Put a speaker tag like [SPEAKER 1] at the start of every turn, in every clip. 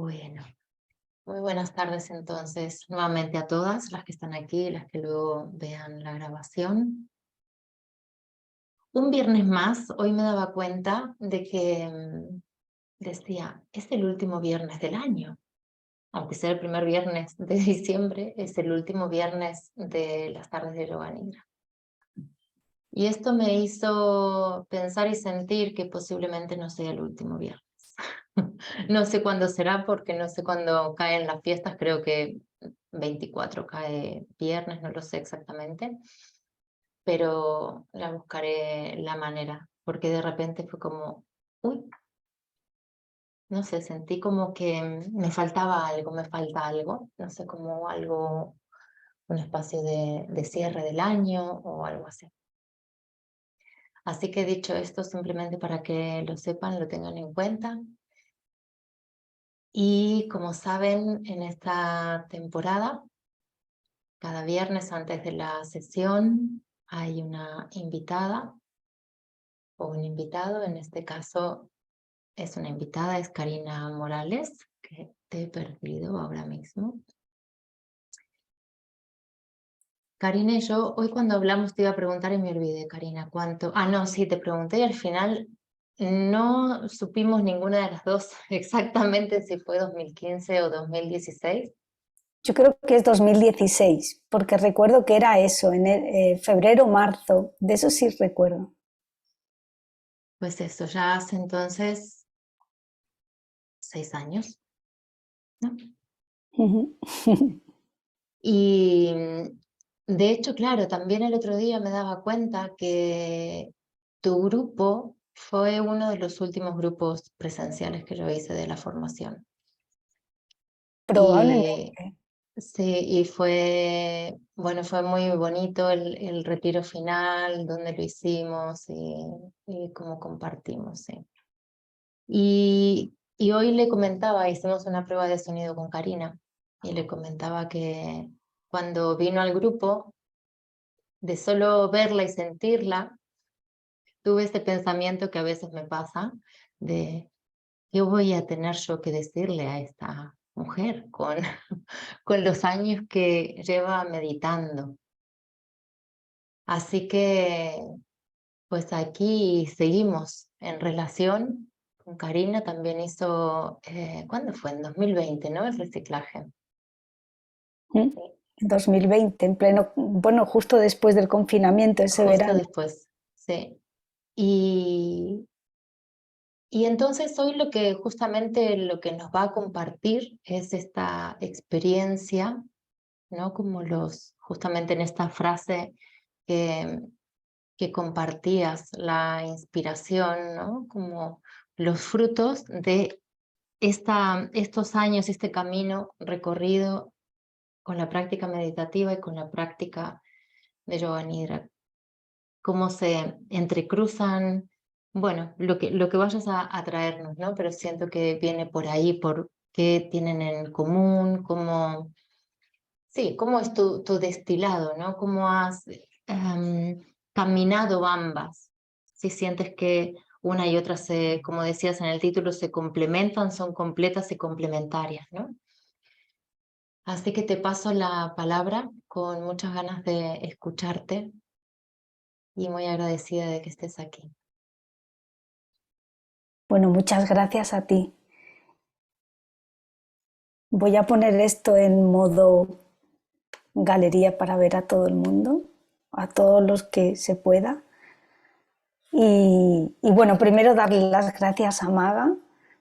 [SPEAKER 1] Bueno, muy buenas tardes entonces, nuevamente a todas las que están aquí y las que luego vean la grabación. Un viernes más, hoy me daba cuenta de que decía, es el último viernes del año, aunque sea el primer viernes de diciembre, es el último viernes de las tardes de Yoga Nidra. Y esto me hizo pensar y sentir que posiblemente no sea el último viernes. No sé cuándo será porque no sé cuándo caen las fiestas, creo que 24 cae viernes, no lo sé exactamente, pero la buscaré la manera, porque de repente fue como, uy, no sé, sentí como que me faltaba algo, me falta algo, no sé, como algo, un espacio de cierre del año o algo así. Así que dicho esto, simplemente para que lo sepan, lo tengan en cuenta. Y como saben, en esta temporada, cada viernes antes de la sesión hay una invitada o un invitado. En este caso es una invitada, es Karina Morales, que te he perdido ahora mismo. Karina y yo, hoy cuando hablamos te iba a preguntar y me olvidé, Karina, ¿cuánto? Ah, no, sí, te pregunté y al final no supimos ninguna de las dos exactamente si fue 2015 o 2016.
[SPEAKER 2] Yo creo que es 2016, porque recuerdo que era eso, en febrero o marzo, de eso sí recuerdo.
[SPEAKER 1] Pues eso, ya hace entonces 6 años, ¿no? Y de hecho, claro, también el otro día me daba cuenta que tu grupo fue uno de los últimos grupos presenciales que yo hice de la formación. Y
[SPEAKER 2] Probablemente.
[SPEAKER 1] sí, y fue, bueno, fue muy bonito el retiro final, donde lo hicimos y cómo compartimos, sí. Y hoy le comentaba, hicimos una prueba de sonido con Karina, y le comentaba que cuando vino al grupo, de solo verla y sentirla, tuve este pensamiento que a veces me pasa, de qué voy a tener yo que decirle a esta mujer con los años que lleva meditando. Así que, pues aquí seguimos en relación. Con Karina también hizo, ¿cuándo fue? En 2020, ¿no? El reciclaje.
[SPEAKER 2] ¿Mm?
[SPEAKER 1] Sí,
[SPEAKER 2] 2020, en pleno, bueno, justo después del confinamiento, ese
[SPEAKER 1] justo
[SPEAKER 2] verano.
[SPEAKER 1] después, sí. Y, y entonces hoy lo que justamente lo que nos va a compartir es esta experiencia, ¿no? Como justamente en esta frase que, que compartías, la inspiración, ¿no? Como los frutos de estos años, este camino recorrido con la práctica meditativa y con la práctica de Yoga Nidra. Cómo se entrecruzan, bueno, lo que vayas a traernos, ¿no? Pero siento que viene por ahí, por qué tienen en común, cómo, sí, cómo es tu destilado, ¿no? Cómo has caminado ambas. Si sientes que una y otra como decías en el título, se complementan, son completas y complementarias, ¿no? Así que te paso la palabra con muchas ganas de escucharte y muy agradecida de que estés aquí.
[SPEAKER 2] Bueno, muchas gracias a ti. Voy a poner esto en modo galería para ver a todo el mundo, a todos los que se pueda. Y bueno, primero darle las gracias a Maga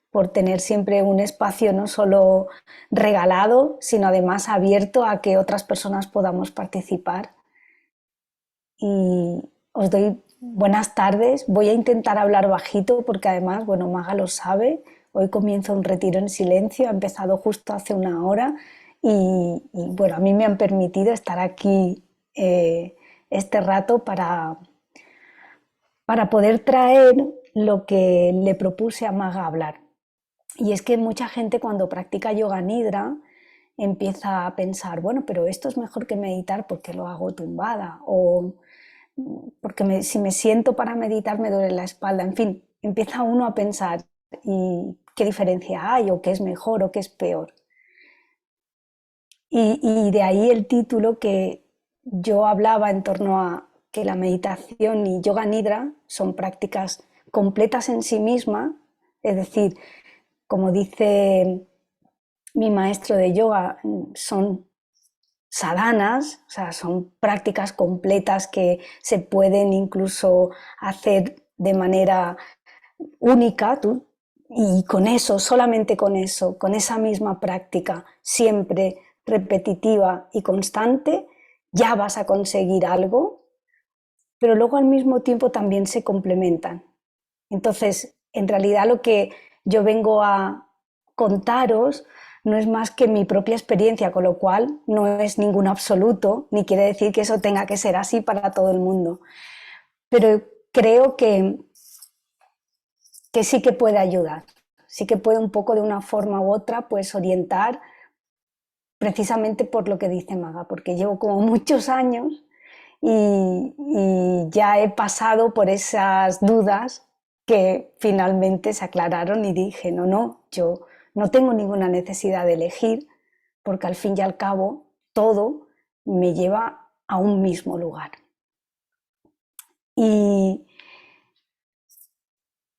[SPEAKER 2] por tener siempre un espacio no solo regalado, sino además abierto a que otras personas podamos participar. Y os doy buenas tardes. Voy a intentar hablar bajito porque además, bueno, Maga lo sabe, hoy comienza un retiro en silencio, ha empezado justo hace una hora y bueno, a mí me han permitido estar aquí este rato para poder traer lo que le propuse a Maga hablar. Y es que mucha gente cuando practica yoga nidra empieza a pensar, bueno, pero esto es mejor que meditar porque lo hago tumbada o porque si me siento para meditar me duele la espalda, en fin, empieza uno a pensar y qué diferencia hay o qué es mejor o qué es peor. Y de ahí el título que yo hablaba en torno a que la meditación y yoga nidra son prácticas completas en sí misma, es decir, como dice mi maestro de yoga, son sadhanas, o sea, son prácticas completas que se pueden incluso hacer de manera única, y con eso, solamente con eso, con esa misma práctica, siempre repetitiva y constante, ya vas a conseguir algo, pero luego al mismo tiempo también se complementan. Entonces, en realidad lo que yo vengo a contaros no es más que mi propia experiencia, con lo cual no es ningún absoluto, ni quiere decir que eso tenga que ser así para todo el mundo. Pero creo que sí que puede ayudar, sí que puede un poco de una forma u otra pues orientar, precisamente por lo que dice Maga, porque llevo como muchos años y ya he pasado por esas dudas que finalmente se aclararon y dije, no, yo no tengo ninguna necesidad de elegir, porque al fin y al cabo todo me lleva a un mismo lugar. Y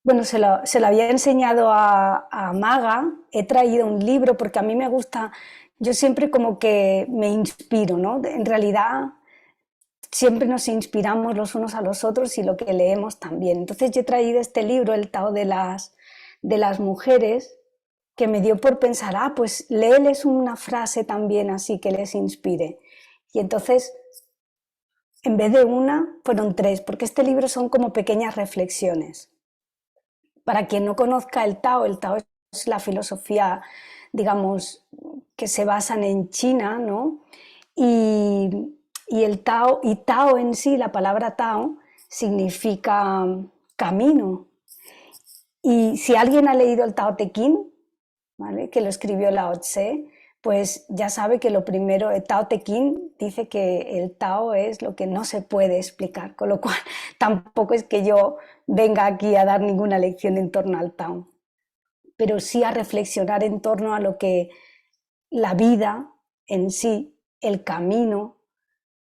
[SPEAKER 2] bueno, se lo había enseñado a Maga, he traído un libro porque a mí me gusta, yo siempre como que me inspiro, ¿no? En realidad siempre nos inspiramos los unos a los otros y lo que leemos también. Entonces yo he traído este libro, El Tao de las Mujeres, que me dio por pensar, pues léeles una frase también así que les inspire. Y entonces, en vez de una, fueron tres, porque este libro son como pequeñas reflexiones. Para quien no conozca el Tao es la filosofía, digamos, que se basan en China, ¿no? Y el Tao, y Tao en sí, la palabra Tao, significa camino. Y si alguien ha leído el Tao Te Ching, ¿vale?, que lo escribió Lao Tse, pues ya sabe que lo primero, el Tao Te Ching dice que el Tao es lo que no se puede explicar, con lo cual tampoco es que yo venga aquí a dar ninguna lección en torno al Tao, pero sí a reflexionar en torno a lo que la vida en sí, el camino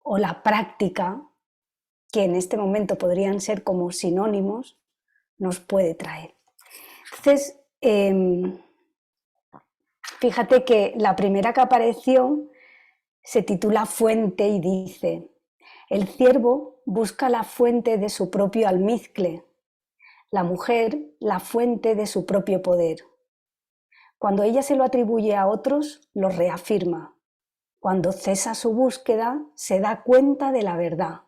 [SPEAKER 2] o la práctica, que en este momento podrían ser como sinónimos, nos puede traer. Entonces, fíjate que la primera que apareció se titula Fuente y dice: el ciervo busca la fuente de su propio almizcle, la mujer la fuente de su propio poder. Cuando ella se lo atribuye a otros, lo reafirma. Cuando cesa su búsqueda, se da cuenta de la verdad.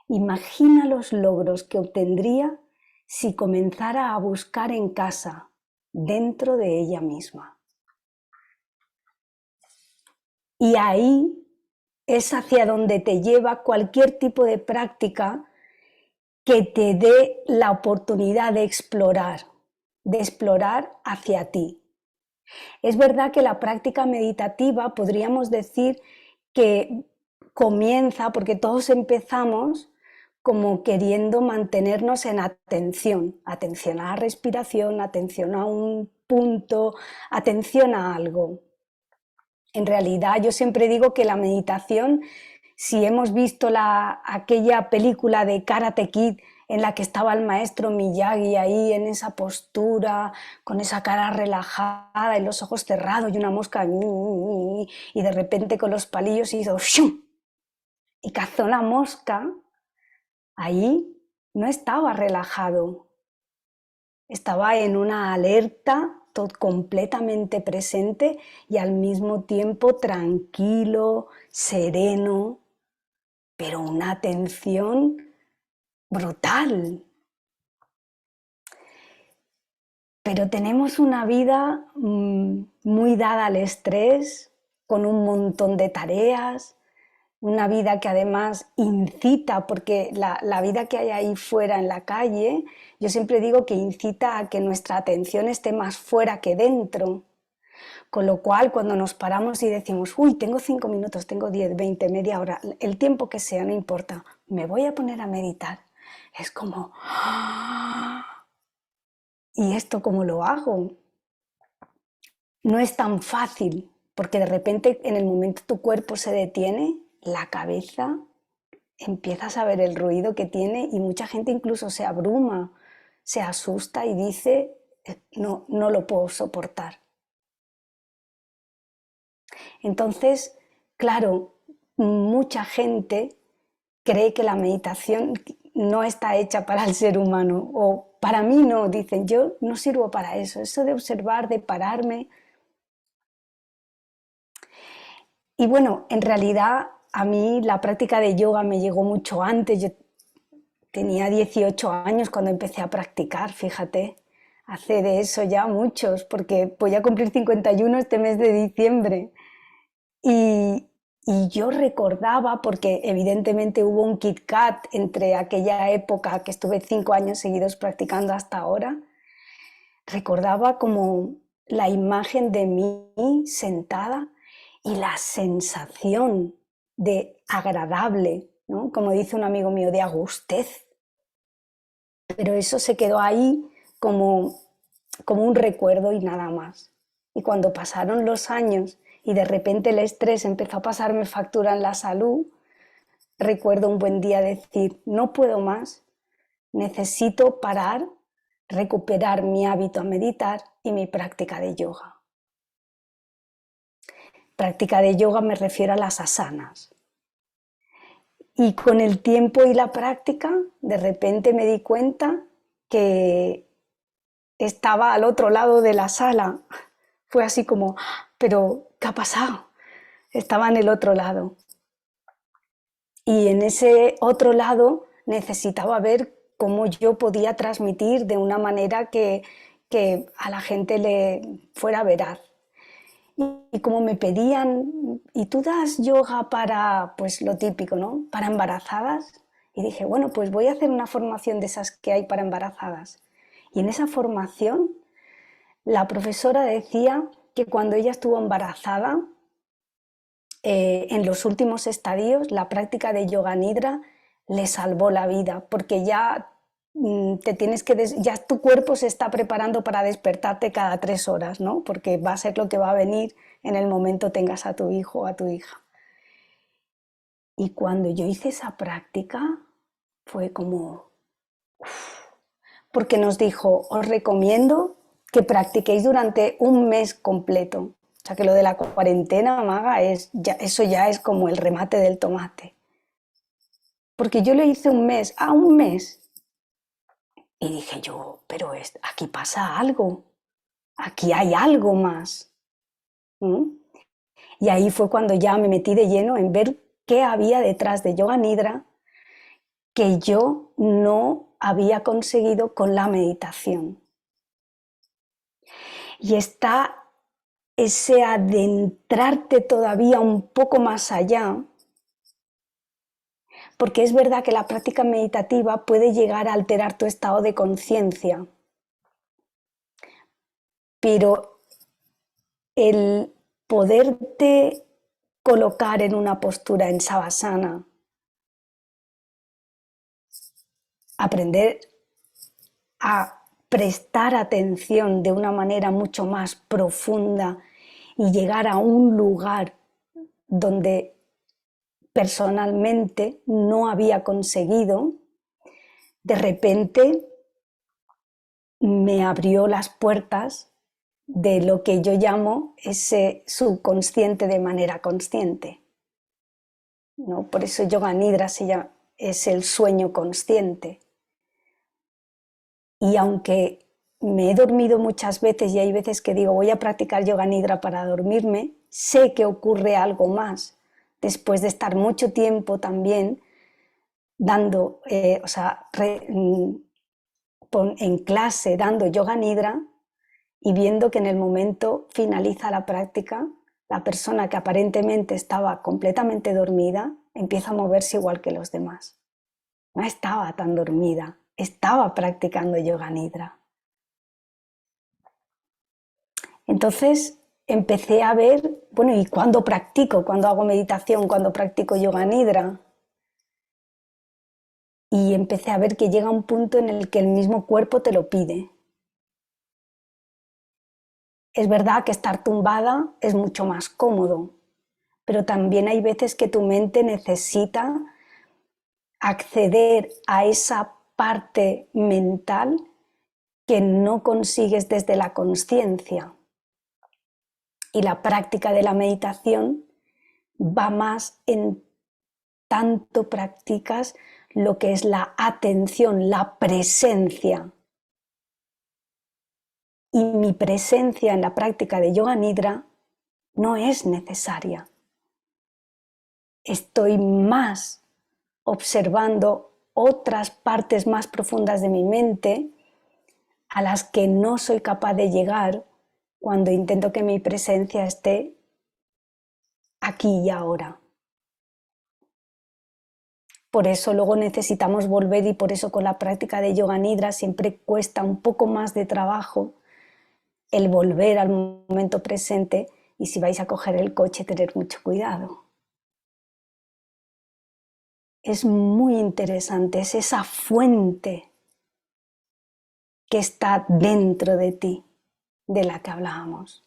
[SPEAKER 2] Imagina los logros que obtendría si comenzara a buscar en casa, dentro de ella misma. Y ahí es hacia donde te lleva cualquier tipo de práctica que te dé la oportunidad de explorar hacia ti. Es verdad que la práctica meditativa podríamos decir que comienza, porque todos empezamos como queriendo mantenernos en atención a la respiración, atención a un punto, atención a algo. En realidad yo siempre digo que la meditación, si hemos visto aquella película de Karate Kid en la que estaba el maestro Miyagi ahí en esa postura, con esa cara relajada y los ojos cerrados y una mosca, y de repente con los palillos hizo ¡shum!, y cazó la mosca, ahí no estaba relajado, estaba en una alerta completamente presente y al mismo tiempo tranquilo, sereno, pero una atención brutal. Pero tenemos una vida muy dada al estrés, con un montón de tareas, una vida que además incita, porque la vida que hay ahí fuera en la calle, yo siempre digo que incita a que nuestra atención esté más fuera que dentro. Con lo cual, cuando nos paramos y decimos, tengo 5 minutos, tengo 10, 20, media hora, el tiempo que sea, no importa, me voy a poner a meditar. Es como, ¿y esto cómo lo hago? no es tan fácil, porque de repente en el momento tu cuerpo se detiene, la cabeza empiezas a ver el ruido que tiene y mucha gente incluso se abruma, se asusta y dice, no, no lo puedo soportar. Entonces, claro, mucha gente cree que la meditación no está hecha para el ser humano, o para mí no, dicen, yo no sirvo para eso de observar, de pararme. Y bueno, en realidad a mí la práctica de yoga me llegó mucho antes. Yo tenía 18 años cuando empecé a practicar, fíjate, hace de eso ya muchos, porque voy a cumplir 51 este mes de diciembre. Y, y yo recordaba, porque evidentemente hubo un Kit Kat entre aquella época que estuve 5 años seguidos practicando hasta ahora, recordaba como la imagen de mí sentada y la sensación de agradable, ¿no? Como dice un amigo mío, de agustez. Pero eso se quedó ahí como, como un recuerdo y nada más. Y cuando pasaron los años y de repente el estrés empezó a pasarme factura en la salud, recuerdo un buen día decir, no puedo más, necesito parar, recuperar mi hábito a meditar y mi práctica de yoga. Práctica de yoga me refiero a las asanas. Y con el tiempo y la práctica, de repente me di cuenta que estaba al otro lado de la sala. Fue así como, pero ¿qué ha pasado? Estaba en el otro lado. Y en ese otro lado necesitaba ver cómo yo podía transmitir de una manera que a la gente le fuera veraz. Y como me pedían, ¿y tú das yoga para, pues lo típico, ¿no? Para embarazadas? Y dije, bueno, pues voy a hacer una formación de esas que hay para embarazadas. Y en esa formación, la profesora decía que cuando ella estuvo embarazada, en los últimos estadios, la práctica de yoga nidra le salvó la vida, porque ya te tienes que ya tu cuerpo se está preparando para despertarte cada 3 horas, ¿no? Porque va a ser lo que va a venir en el momento tengas a tu hijo o a tu hija. Y cuando yo hice esa práctica fue como, porque nos dijo, os recomiendo que practiquéis durante un mes completo. O sea que lo de la cuarentena, Maga, eso ya es como el remate del tomate. Porque yo le hice un mes. Y dije yo, pero aquí pasa algo, aquí hay algo más. ¿Mm? Y ahí fue cuando ya me metí de lleno en ver qué había detrás de Yoga Nidra que yo no había conseguido con la meditación. Y está ese adentrarte todavía un poco más allá, porque es verdad que la práctica meditativa puede llegar a alterar tu estado de conciencia, pero el poderte colocar en una postura en Savasana, aprender a prestar atención de una manera mucho más profunda y llegar a un lugar donde personalmente no había conseguido, de repente me abrió las puertas de lo que yo llamo ese subconsciente de manera consciente, ¿no? Por eso Yoga Nidra es el sueño consciente. Y aunque me he dormido muchas veces y hay veces que digo voy a practicar Yoga Nidra para dormirme, sé que ocurre algo más después de estar mucho tiempo también dando, en clase dando Yoga Nidra y viendo que en el momento finaliza la práctica, la persona que aparentemente estaba completamente dormida empieza a moverse igual que los demás. No estaba tan dormida, estaba practicando Yoga Nidra. Entonces empecé a ver, bueno, ¿y cuándo practico? ¿Cuándo hago meditación? ¿Cuándo practico Yoga Nidra? Y empecé a ver que llega un punto en el que el mismo cuerpo te lo pide. Es verdad que estar tumbada es mucho más cómodo, pero también hay veces que tu mente necesita acceder a esa parte mental que no consigues desde la consciencia. Y la práctica de la meditación va más en tanto practicas lo que es la atención, la presencia. Y mi presencia en la práctica de Yoga Nidra no es necesaria. Estoy más observando otras partes más profundas de mi mente a las que no soy capaz de llegar cuando intento que mi presencia esté aquí y ahora. Por eso luego necesitamos volver y por eso con la práctica de Yoga Nidra siempre cuesta un poco más de trabajo el volver al momento presente y si vais a coger el coche tener mucho cuidado. Es muy interesante, es esa fuente que está dentro de ti, de la que hablábamos.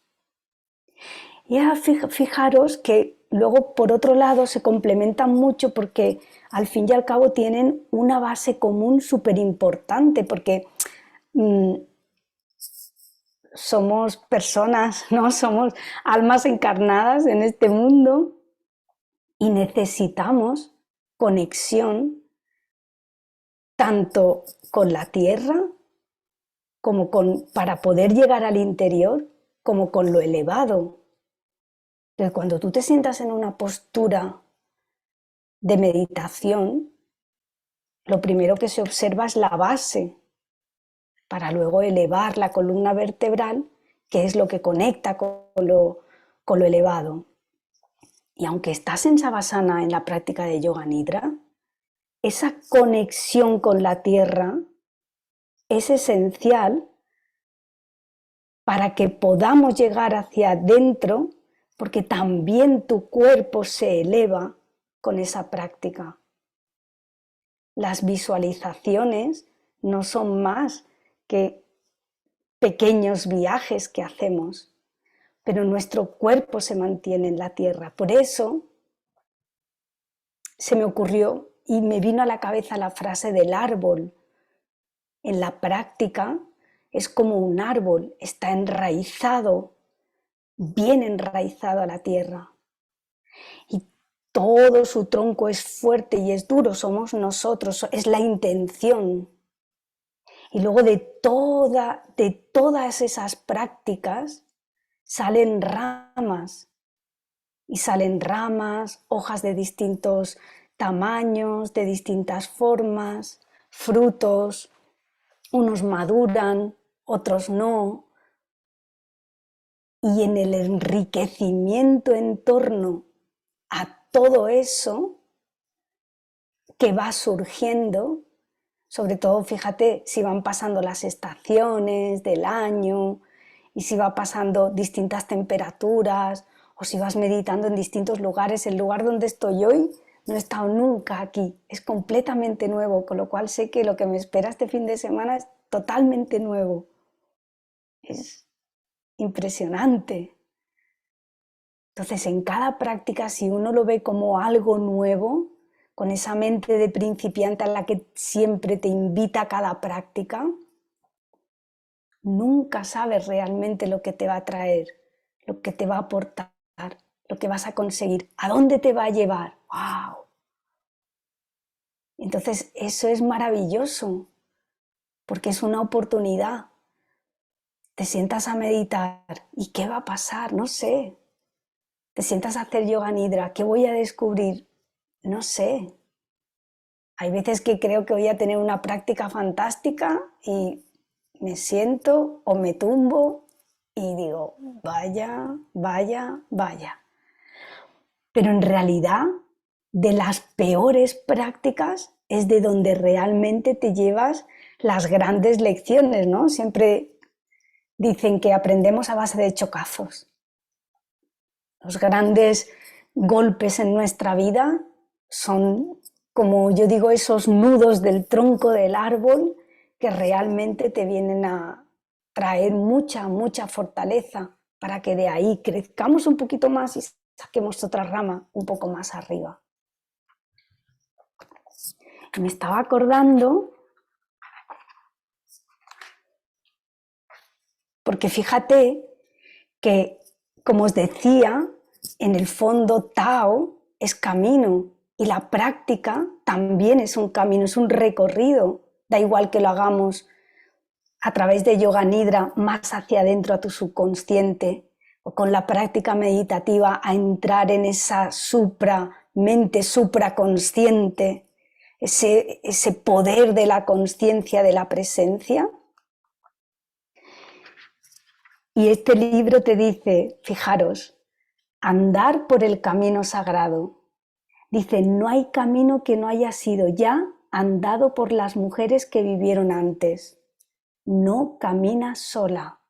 [SPEAKER 2] Y ahora fijaros que luego por otro lado se complementan mucho porque al fin y al cabo tienen una base común súper importante porque somos personas, ¿no? Somos almas encarnadas en este mundo y necesitamos conexión tanto con la tierra como para poder llegar al interior, como con lo elevado. Pero cuando tú te sientas en una postura de meditación, lo primero que se observa es la base, para luego elevar la columna vertebral, que es lo que conecta con lo elevado. Y aunque estás en Savasana en la práctica de Yoga Nidra, esa conexión con la tierra es esencial para que podamos llegar hacia adentro, porque también tu cuerpo se eleva con esa práctica. Las visualizaciones no son más que pequeños viajes que hacemos, pero nuestro cuerpo se mantiene en la tierra. Por eso se me ocurrió y me vino a la cabeza la frase del árbol. En la práctica es como un árbol, está enraizado, bien enraizado a la tierra. Y todo su tronco es fuerte y es duro, somos nosotros, es la intención. Y luego de todas esas prácticas salen ramas. Y salen ramas, hojas de distintos tamaños, de distintas formas, frutos, unos maduran, otros no. Y en el enriquecimiento en torno a todo eso que va surgiendo, sobre todo fíjate si van pasando las estaciones del año y si va pasando distintas temperaturas o si vas meditando en distintos lugares. El lugar donde estoy hoy no he estado nunca aquí, es completamente nuevo, con lo cual sé que lo que me espera este fin de semana es totalmente nuevo. Es impresionante. Entonces, en cada práctica, si uno lo ve como algo nuevo, con esa mente de principiante a la que siempre te invita a cada práctica, nunca sabes realmente lo que te va a traer, lo que te va a aportar, lo que vas a conseguir, a dónde te va a llevar. ¡Wow! Entonces, eso es maravilloso, porque es una oportunidad. Te sientas a meditar, ¿y qué va a pasar? No sé. Te sientas a hacer yoga nidra, ¿qué voy a descubrir? No sé. Hay veces que creo que voy a tener una práctica fantástica y me siento o me tumbo y digo, vaya, vaya, vaya. Pero en realidad, de las peores prácticas es de donde realmente te llevas las grandes lecciones, ¿no? Siempre dicen que aprendemos a base de chocazos. Los grandes golpes en nuestra vida son, como yo digo, esos nudos del tronco del árbol que realmente te vienen a traer mucha, mucha fortaleza. para que de ahí crezcamos un poquito más y saquemos otra rama un poco más arriba. Y me estaba acordando, porque fíjate que, como os decía, en el fondo Tao es camino y la práctica también es un camino, es un recorrido. Da igual que lo hagamos a través de Yoga Nidra más hacia adentro a tu subconsciente o con la práctica meditativa a entrar en esa mente supraconsciente, ese poder de la conciencia, de la presencia. Y este libro te dice, fijaros, andar por el camino sagrado. Dice, no hay camino que no haya sido ya andado por las mujeres que vivieron antes. No caminas sola.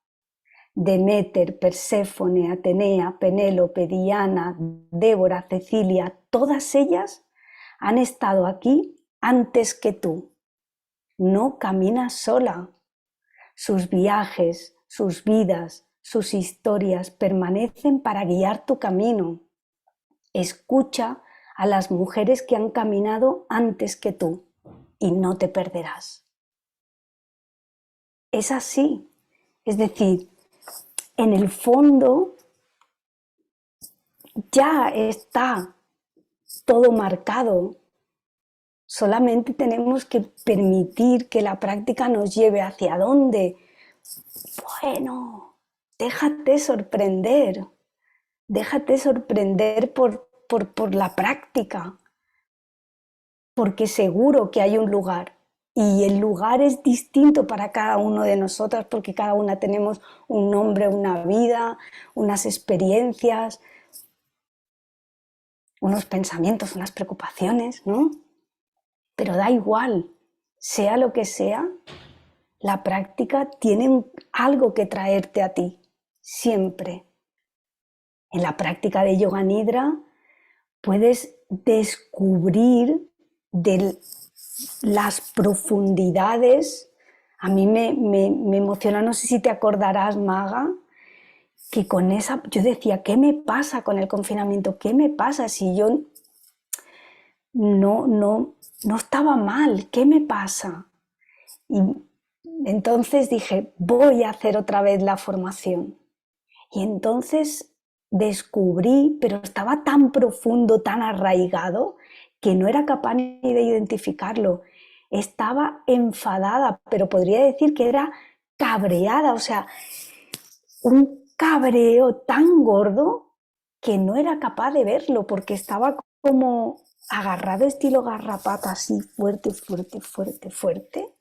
[SPEAKER 2] Deméter, Perséfone, Atenea, Penélope, Diana, Débora, Cecilia, todas ellas han estado aquí antes que tú. No caminas sola. Sus viajes, sus vidas, sus historias permanecen para guiar tu camino. Escucha a las mujeres que han caminado antes que tú y no te perderás. Es así. Es decir, en el fondo ya está todo marcado. Solamente tenemos que permitir que la práctica nos lleve hacia dónde. Bueno, déjate sorprender. Déjate sorprender por la práctica. Porque seguro que hay un lugar. Y el lugar es distinto para cada uno de nosotras porque cada una tenemos un nombre, una vida, unas experiencias, unos pensamientos, unas preocupaciones, ¿no? Pero da igual, sea lo que sea, la práctica tiene algo que traerte a ti, siempre. En la práctica de Yoga Nidra puedes descubrir de las profundidades. A mí me emociona, no sé si te acordarás, Maga, que con esa, yo decía, ¿qué me pasa con el confinamiento? ¿Qué me pasa si yo no estaba mal? ¿Qué me pasa? Y entonces dije, voy a hacer otra vez la formación. Y entonces descubrí, pero estaba tan profundo, tan arraigado, que no era capaz ni de identificarlo. Estaba enfadada, pero podría decir que era cabreada, o sea, un cabreo tan gordo que no era capaz de verlo porque estaba como agarrado estilo garrapata, así fuerte, fuerte, fuerte, fuerte.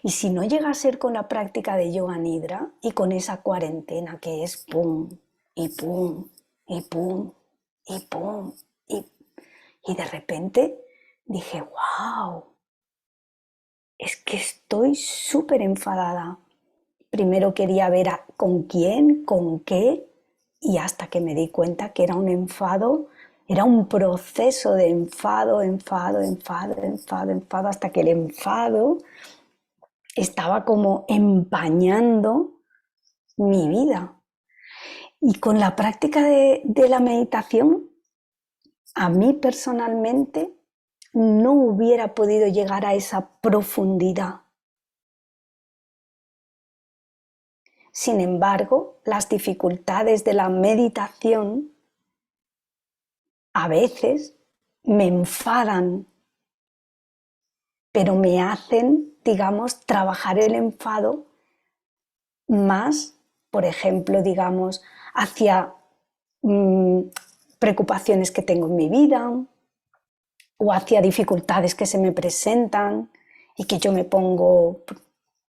[SPEAKER 2] Y si no llega a ser con la práctica de Yoga Nidra y con esa cuarentena que es pum, y pum, y pum, y pum, y de repente dije, wow, es que estoy súper enfadada. Primero quería ver con quién, con qué, y hasta que me di cuenta que era un enfado, era un proceso de enfado, enfado, enfado, enfado, enfado, hasta que el enfado estaba como empañando mi vida. Y con la práctica de la meditación, a mí personalmente no hubiera podido llegar a esa profundidad. Sin embargo, las dificultades de la meditación a veces me enfadan, pero me hacen, digamos, trabajar el enfado más, por ejemplo, digamos, hacia preocupaciones que tengo en mi vida o hacia dificultades que se me presentan y que yo me pongo,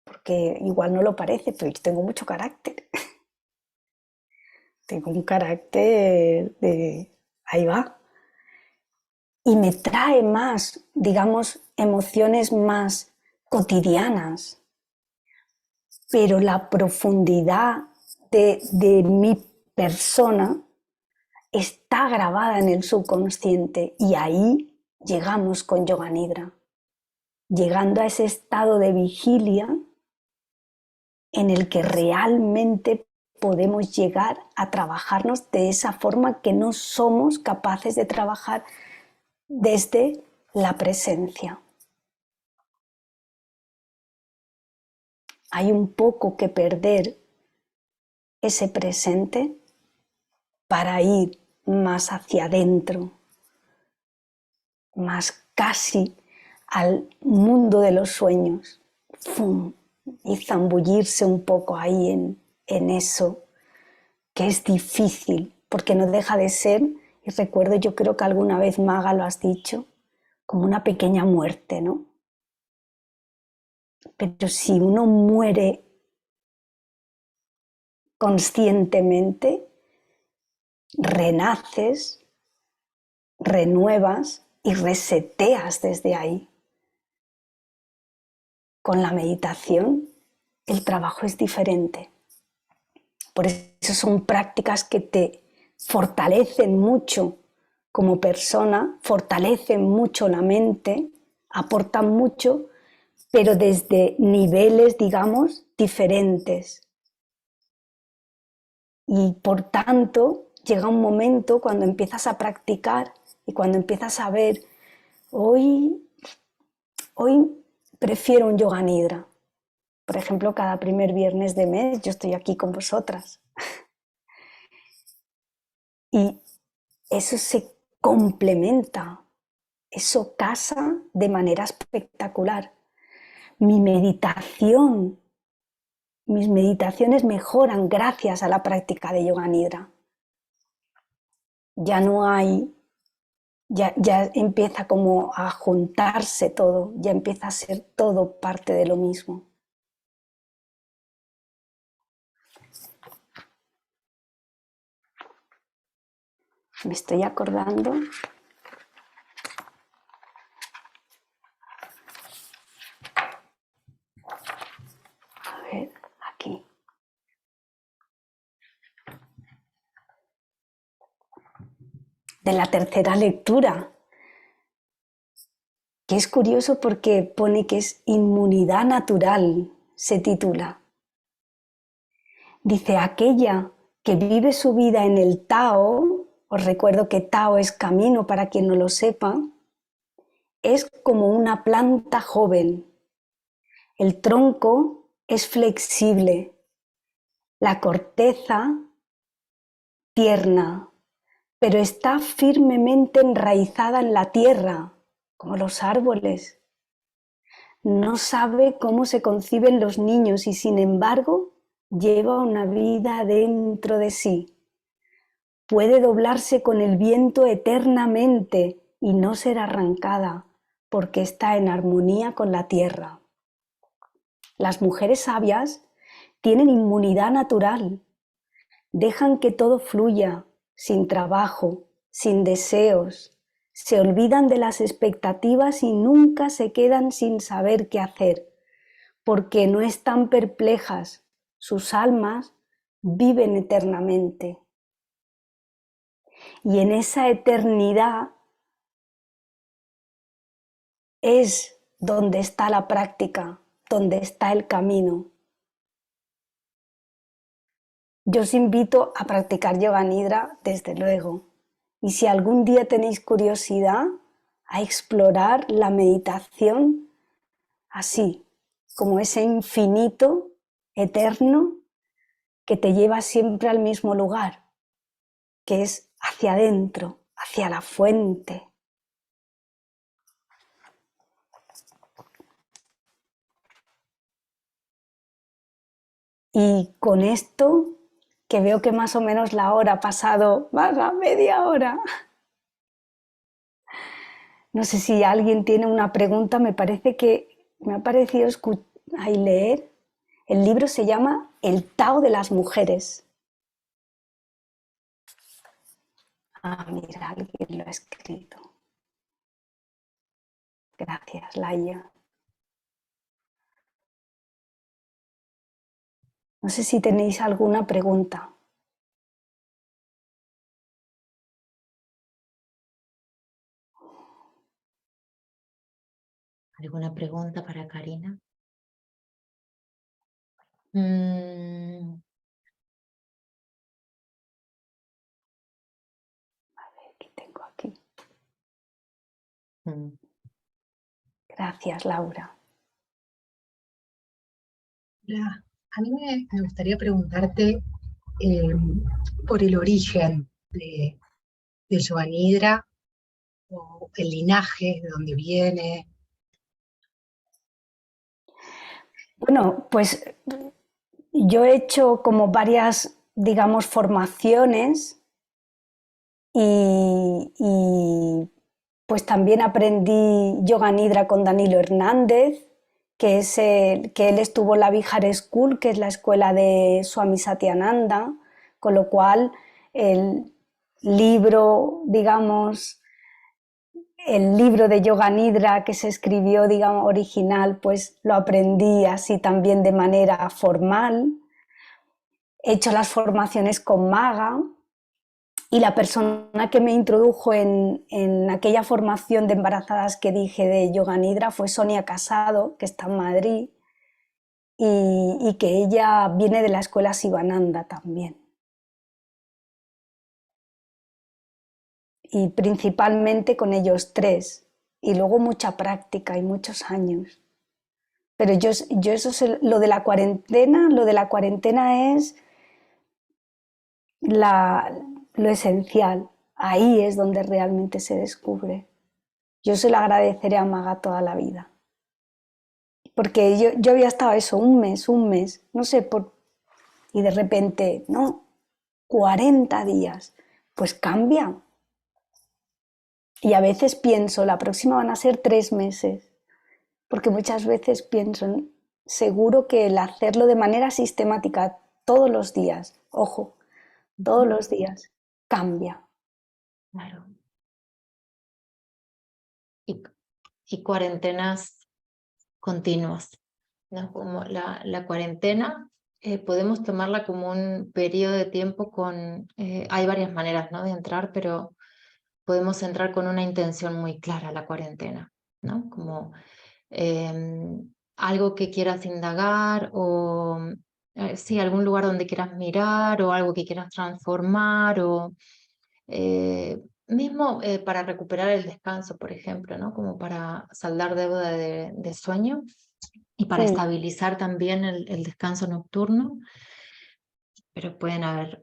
[SPEAKER 2] porque igual no lo parece, pero yo tengo mucho carácter. Tengo un carácter de ahí va. Y me trae más, digamos, emociones más cotidianas. Pero la profundidad de mi persona está grabada en el subconsciente y ahí llegamos con Yoga Nidra, llegando a ese estado de vigilia en el que realmente podemos llegar a trabajarnos de esa forma que no somos capaces de trabajar desde la presencia. Hay un poco que perder ese presente para ir más hacia adentro, más casi al mundo de los sueños. ¡Fum! Y zambullirse un poco ahí en eso, que es difícil, porque no deja de ser, y recuerdo, yo creo que alguna vez Maga lo has dicho, como una pequeña muerte, ¿no? Pero si uno muere conscientemente, renaces, renuevas y reseteas desde ahí. Con la meditación el trabajo es diferente. Por eso son prácticas que te fortalecen mucho como persona, fortalecen mucho la mente, aportan mucho, pero desde niveles, digamos, diferentes. Y por tanto, llega un momento cuando empiezas a practicar y cuando empiezas a ver, hoy prefiero un yoga nidra. Por ejemplo, cada primer viernes de mes yo estoy aquí con vosotras. Y eso se complementa, eso casa de manera espectacular. Mis meditaciones mejoran gracias a la práctica de yoga nidra. Ya no hay, ya empieza como a juntarse todo, ya empieza a ser todo parte de lo mismo. Me estoy acordando. A ver, aquí. De la tercera lectura, que es curioso porque pone que es inmunidad natural, se titula. Dice, aquella que vive su vida en el Tao, os recuerdo que Tao es camino para quien no lo sepa, es como una planta joven. El tronco es flexible, la corteza tierna, pero está firmemente enraizada en la tierra, como los árboles. No sabe cómo se conciben los niños y sin embargo lleva una vida dentro de sí. Puede doblarse con el viento eternamente y no ser arrancada porque está en armonía con la tierra. Las mujeres sabias tienen inmunidad natural, dejan que todo fluya, sin trabajo, sin deseos, se olvidan de las expectativas y nunca se quedan sin saber qué hacer, porque no están perplejas, sus almas viven eternamente. Y en esa eternidad es donde está la práctica, donde está el camino. Yo os invito a practicar yoga nidra, desde luego. Y si algún día tenéis curiosidad, a explorar la meditación así, como ese infinito, eterno, que te lleva siempre al mismo lugar, que es hacia adentro, hacia la fuente. Y con esto, que veo que más o menos la hora ha pasado, media hora. No sé si alguien tiene una pregunta, me parece que me ha parecido ahí leer. El libro se llama El Tao de las Mujeres. Ah, mira, alguien lo ha escrito. Gracias, Laia. No sé si tenéis alguna pregunta.
[SPEAKER 1] ¿Alguna pregunta para Karina? Mm.
[SPEAKER 2] Gracias, Laura.
[SPEAKER 3] Hola, a mí me gustaría preguntarte eh, por el origen de Yoga Nidra o el linaje, de dónde viene.
[SPEAKER 2] Bueno, pues yo he hecho como varias, digamos, formaciones y pues también aprendí Yoga Nidra con Danilo Hernández, que él estuvo en la Vihar School, que es la escuela de Swami Satyananda, con lo cual el libro, digamos, el libro de Yoga Nidra que se escribió, digamos, original, pues lo aprendí así también de manera formal. He hecho las formaciones con Maga y la persona que me introdujo en aquella formación de embarazadas que dije de Yoga Nidra fue Sonia Casado, que está en Madrid, y que ella viene de la escuela Sivananda también. Y principalmente con ellos tres, y luego mucha práctica y muchos años. Pero yo eso sé, lo de la cuarentena es lo esencial. Ahí es donde realmente se descubre. Yo se lo agradeceré a Maga toda la vida. Porque yo había estado eso, un mes, no sé, y de repente, no, 40 días, pues cambia. Y a veces pienso, la próxima van a ser 3 meses, porque muchas veces pienso, seguro que el hacerlo de manera sistemática todos los días, ojo, todos los días, cambia.
[SPEAKER 1] Claro. Y, y cuarentenas continuas, ¿no? Como la cuarentena, podemos tomarla como un periodo de tiempo con, hay varias maneras, ¿no?, de entrar, pero podemos entrar con una intención muy clara a la cuarentena, ¿no? Como algo que quieras indagar o sí, algún lugar donde quieras mirar o algo que quieras transformar o mismo para recuperar el descanso, por ejemplo, ¿no? Como para saldar deuda de sueño y para
[SPEAKER 2] Mm.
[SPEAKER 1] estabilizar también el descanso nocturno, pero pueden haber,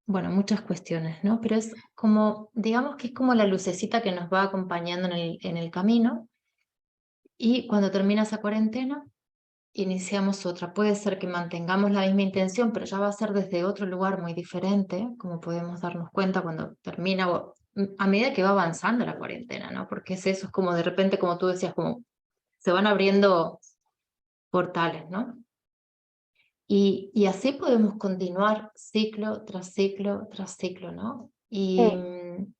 [SPEAKER 1] bueno, muchas cuestiones, ¿no? Pero es como, digamos que es como la lucecita que nos va acompañando en el camino y cuando termina esa cuarentena, iniciamos otra. Puede ser que mantengamos la misma intención, pero ya va a ser desde otro lugar muy diferente, como podemos darnos cuenta cuando termina, o a medida que va avanzando la cuarentena, ¿no? Porque es eso, es como de repente, como tú decías, como se van abriendo portales, ¿no? Y así podemos continuar ciclo tras ciclo tras ciclo, ¿no? Y
[SPEAKER 2] Mm.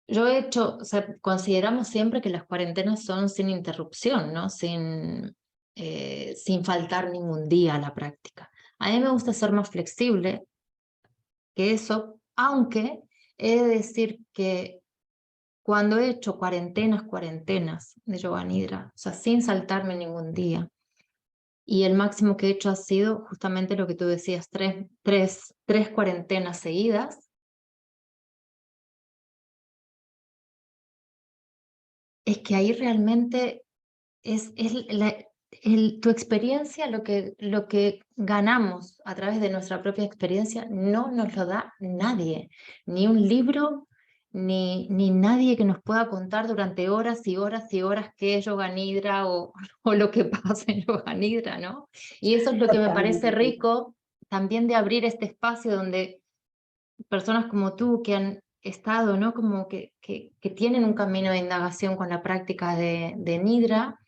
[SPEAKER 1] yo he hecho, o sea, consideramos siempre que las cuarentenas son sin interrupción, ¿no? Sin faltar ningún día a la práctica. A mí me gusta ser más flexible que eso, aunque he de decir que cuando he hecho cuarentenas de Yoga Nidra, o sea, sin saltarme ningún día, y el máximo que he hecho ha sido justamente lo que tú decías, tres cuarentenas seguidas, es que ahí realmente es tu experiencia, lo que ganamos a través de nuestra propia experiencia, no nos lo da nadie, ni un libro, ni nadie que nos pueda contar durante horas y horas y horas qué es Yoga Nidra o lo que pasa en Yoga Nidra, ¿no? Y eso es lo que me parece
[SPEAKER 2] Totalmente.
[SPEAKER 1] rico también de abrir este espacio donde personas como tú que han estado, ¿no? Como que tienen un camino de indagación con la práctica de Nidra,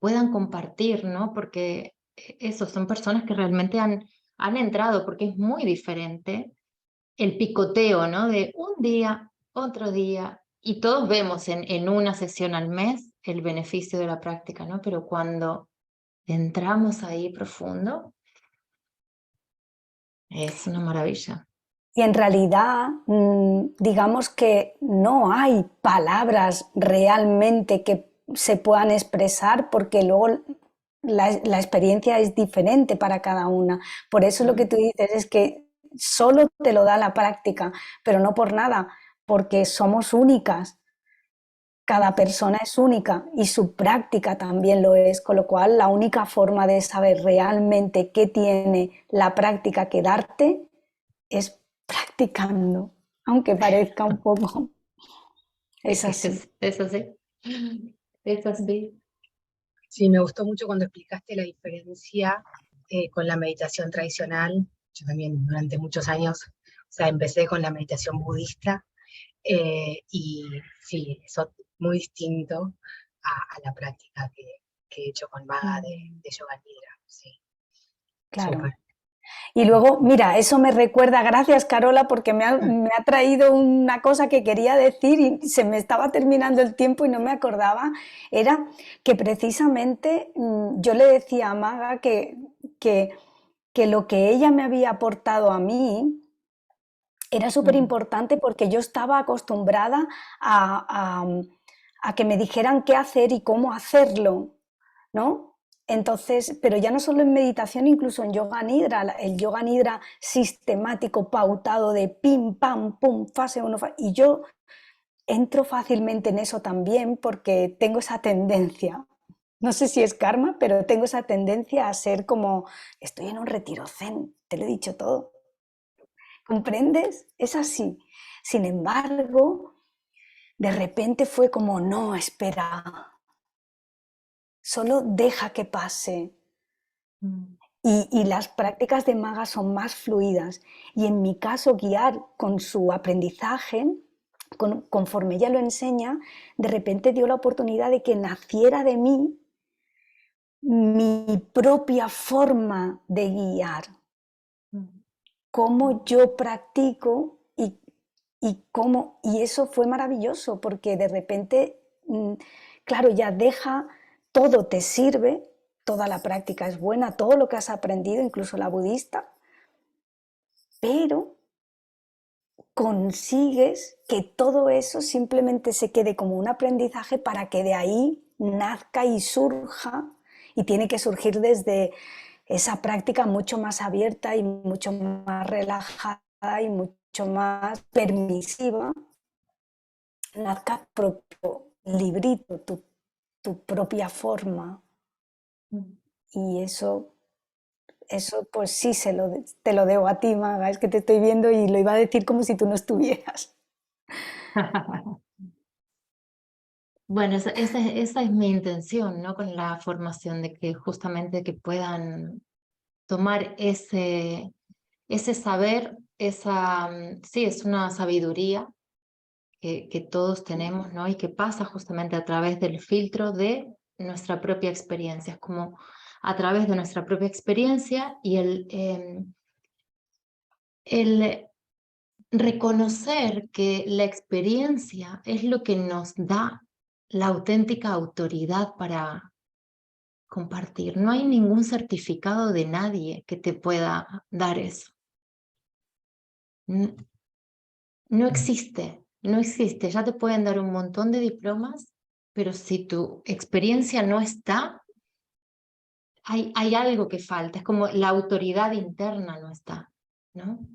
[SPEAKER 1] puedan compartir, ¿no? Porque eso, son personas que realmente han entrado, porque es muy diferente el picoteo, ¿no? De un día, otro día, y todos vemos en una sesión al mes el beneficio de la práctica, ¿no? Pero cuando entramos ahí profundo, es una maravilla.
[SPEAKER 2] Y en realidad, digamos que no hay palabras realmente que se puedan expresar porque luego la experiencia es diferente para cada una. Por eso lo que tú dices es que solo te lo da la práctica, pero no por nada, porque somos únicas. Cada persona es única y su práctica también lo es, con lo cual la única forma de saber realmente qué tiene la práctica que darte es practicando, aunque parezca un poco. Es así.
[SPEAKER 1] Es así. Es así.
[SPEAKER 3] Sí, me gustó mucho cuando explicaste la diferencia con la meditación tradicional. Yo también durante muchos años, o sea, empecé con la meditación budista y sí, eso muy distinto a la práctica que he hecho con Maga de Yoga Nidra. Sí,
[SPEAKER 2] Claro.
[SPEAKER 3] súper.
[SPEAKER 2] Y luego, mira, eso me recuerda, gracias Carola, porque me ha traído una cosa que quería decir y se me estaba terminando el tiempo y no me acordaba. Era que precisamente yo le decía a Maga que lo que ella me había aportado a mí era súper importante porque yo estaba acostumbrada a que me dijeran qué hacer y cómo hacerlo, ¿no? Entonces, pero ya no solo en meditación, incluso en yoga nidra, el yoga nidra sistemático, pautado de pim, pam, pum, fase 1, y yo entro fácilmente en eso también porque tengo esa tendencia. No sé si es karma, pero tengo esa tendencia a ser como, estoy en un retiro zen, te lo he dicho todo. ¿Comprendes? Es así. Sin embargo, de repente fue como, no, espera, solo deja que pase. Y las prácticas de Maga son más fluidas. Y en mi caso, guiar con su aprendizaje, conforme ella lo enseña, de repente dio la oportunidad de que naciera de mí mi propia forma de guiar. Cómo yo practico y eso fue maravilloso porque de repente, claro, ya deja, todo te sirve, toda la práctica es buena, todo lo que has aprendido, incluso la budista, pero consigues que todo eso simplemente se quede como un aprendizaje para que de ahí nazca y surja, y tiene que surgir desde esa práctica mucho más abierta y mucho más relajada y mucho más permisiva, nazca tu propio librito, tu propia forma. Y eso pues sí te lo debo a ti, Maga, es que te estoy viendo y lo iba a decir como si tú no estuvieras.
[SPEAKER 1] Bueno, esa es mi intención, ¿no? Con la formación, de que justamente que puedan tomar ese saber, sí, es una sabiduría que todos tenemos, ¿no? Y que pasa justamente a través del filtro de nuestra propia experiencia. Es como a través de nuestra propia experiencia y el reconocer que la experiencia es lo que nos da la auténtica autoridad para compartir. No hay ningún certificado de nadie que te pueda dar eso. No existe, no existe. Ya te pueden dar un montón de diplomas, pero si tu experiencia no está, hay algo que falta. Es como la autoridad interna no está, ¿no?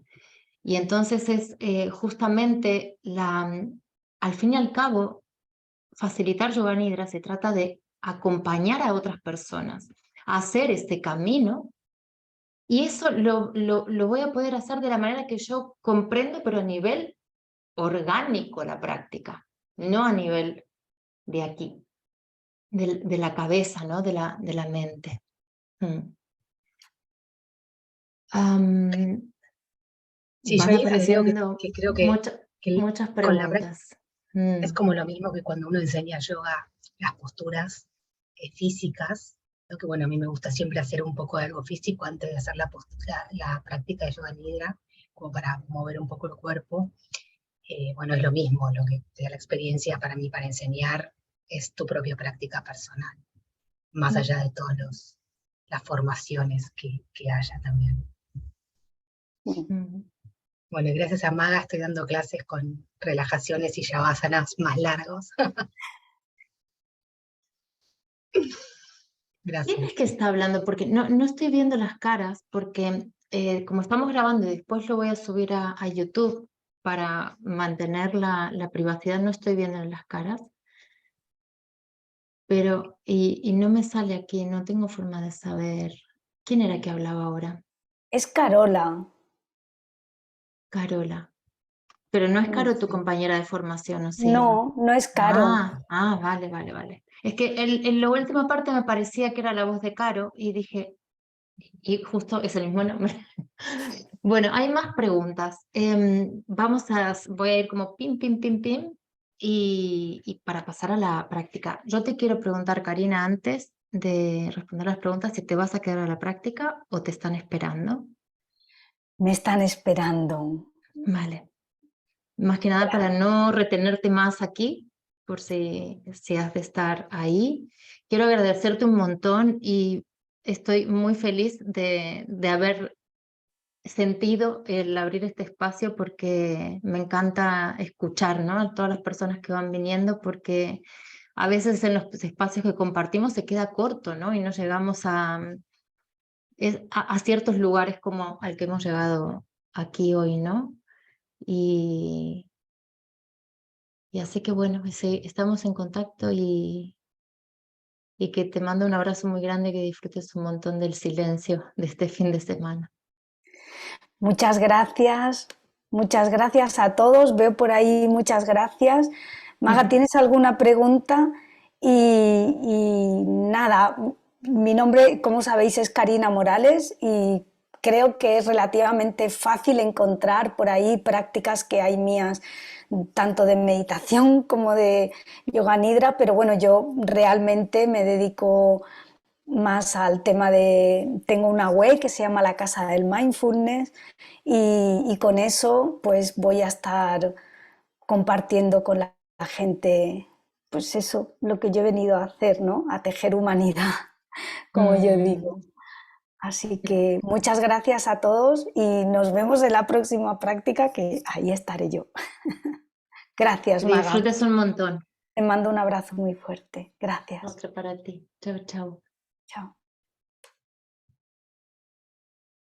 [SPEAKER 1] Y entonces es justamente al fin y al cabo, facilitar Yoga Nidra se trata de acompañar a otras personas a hacer este camino, y eso lo voy a poder hacer de la manera que yo comprendo, pero a nivel orgánico la práctica, no a nivel de aquí, de la cabeza, ¿no? de la mente.
[SPEAKER 3] Sí, yo
[SPEAKER 1] Van
[SPEAKER 3] ahí agrego
[SPEAKER 1] apareciendo
[SPEAKER 3] que creo que
[SPEAKER 1] muchas
[SPEAKER 3] con la práctica
[SPEAKER 1] preguntas.
[SPEAKER 3] es como lo mismo que cuando uno enseña yoga, las posturas físicas, ¿no? Que bueno, a mí me gusta siempre hacer un poco de algo físico antes de hacer la práctica de yoga nidra, como para mover un poco el cuerpo. Bueno, es lo mismo, lo que te da la experiencia para mí para enseñar es tu propia práctica personal, más allá de todas las formaciones que haya también. Bueno, y gracias a Maga estoy dando clases con relajaciones y shavasanas más largos. Gracias.
[SPEAKER 1] ¿Quién es que está hablando? Porque no estoy viendo las caras, porque como estamos grabando y después lo voy a subir a YouTube para mantener la privacidad, no estoy viendo las caras. pero y no me sale aquí, no tengo forma de saber. ¿Quién era que hablaba ahora?
[SPEAKER 2] Es Carola.
[SPEAKER 1] Carola. Pero no es
[SPEAKER 2] Mm,
[SPEAKER 1] Caro tu
[SPEAKER 3] Sí.
[SPEAKER 1] compañera de formación, ¿o sí?
[SPEAKER 2] no, no es Caro.
[SPEAKER 1] Vale, vale, vale. Es que en la última parte me parecía que era la voz de Caro y dije, y justo es el mismo nombre. Bueno, hay más preguntas. Voy a ir como pim, pim, pim, pim, y para pasar a la práctica. Yo te quiero preguntar, Karina, antes de responder las preguntas, si te vas a quedar a la práctica o te están esperando.
[SPEAKER 2] Me están esperando.
[SPEAKER 1] Vale. Más que nada para no retenerte más aquí, por si has de estar ahí. Quiero agradecerte un montón y estoy muy feliz de haber sentido el abrir este espacio porque me encanta escuchar, ¿no? A todas las personas que van viniendo porque a veces en los espacios que compartimos se queda corto, ¿no? Y no llegamos a ciertos lugares como al que hemos llegado aquí hoy, ¿no? Y, y así que bueno, sí, estamos en contacto y que te mando un abrazo muy grande, que disfrutes un montón del silencio de este fin de semana.
[SPEAKER 2] Muchas gracias a todos. Veo por ahí muchas gracias. Maga, ¿tienes alguna pregunta? Y nada, mi nombre, como sabéis, es Karina Morales y creo que es relativamente fácil encontrar por ahí prácticas que hay mías, tanto de meditación como de yoga nidra, pero bueno, yo realmente me dedico más al tema de, tengo una web que se llama La Casa del Mindfulness y con eso pues voy a estar compartiendo con la gente pues eso, lo que yo he venido a hacer, ¿no? A tejer humanidad, como yo digo.
[SPEAKER 1] Mm,
[SPEAKER 2] Así que muchas gracias a todos y nos vemos en la próxima práctica, que ahí estaré yo. Gracias,
[SPEAKER 1] que
[SPEAKER 2] Maga.
[SPEAKER 1] disfrutes un montón.
[SPEAKER 2] Te mando un abrazo muy fuerte. Gracias.
[SPEAKER 1] Otro para ti. Chao, chao.
[SPEAKER 2] Chao.